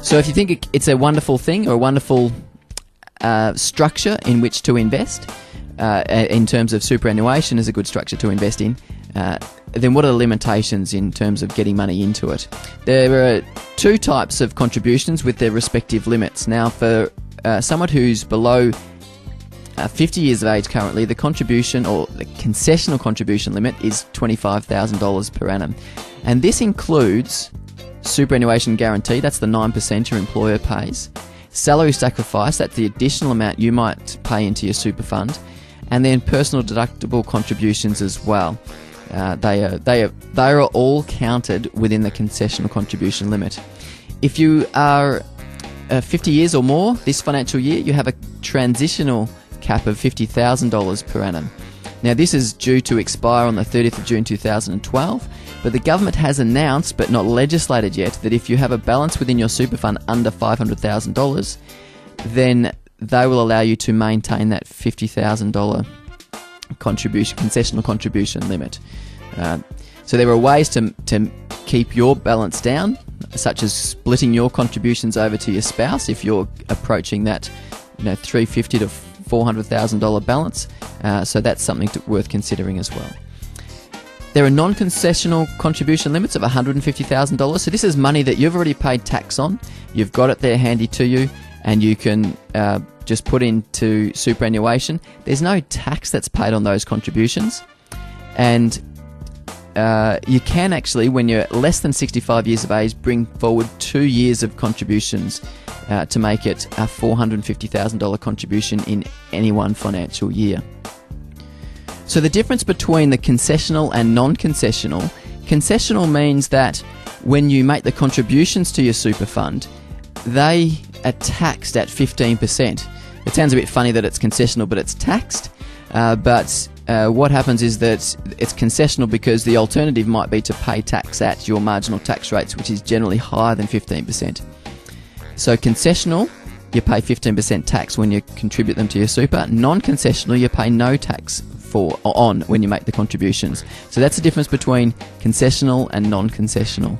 So if you think it's a wonderful thing or a wonderful structure in which to invest, in terms of superannuation is a good structure to invest in, then what are the limitations in terms of getting money into it? There are two types of contributions with their respective limits. Now, for someone who's below 50 years of age currently, the contribution or the concessional contribution limit is $25,000 per annum. And this includes superannuation guarantee, that's the 9% your employer pays, salary sacrifice, that's the additional amount you might pay into your super fund, and then personal deductible contributions as well. They are all counted within the concessional contribution limit. If you are 50 years or more this financial year, you have a transitional cap of $50,000 per annum. Now, this is due to expire on the 30th of June 2012, but the government has announced, but not legislated yet, that if you have a balance within your super fund under $500,000, then they will allow you to maintain that $50,000 concessional contribution limit. So there are ways to keep your balance down, such as splitting your contributions over to your spouse if you're approaching that $350,000 to $400,000 balance. So that's something worth considering as well. There are non-concessional contribution limits of $150,000. So this is money that you've already paid tax on. You've got it there handy to you, and you can just put into superannuation. There's no tax that's paid on those contributions, and you can actually, when you're less than 65 years of age, bring forward 2 years of contributions to make it a $450,000 contribution in any one financial year. So the difference between the concessional and non-concessional, concessional means that when you make the contributions to your super fund, they are taxed at 15%. It sounds a bit funny that it's concessional, but it's taxed. But what happens is that it's concessional because the alternative might be to pay tax at your marginal tax rates, which is generally higher than 15%. So concessional, you pay 15% tax when you contribute them to your super. Non-concessional, you pay no tax on when you make the contributions. So that's the difference between concessional and non-concessional.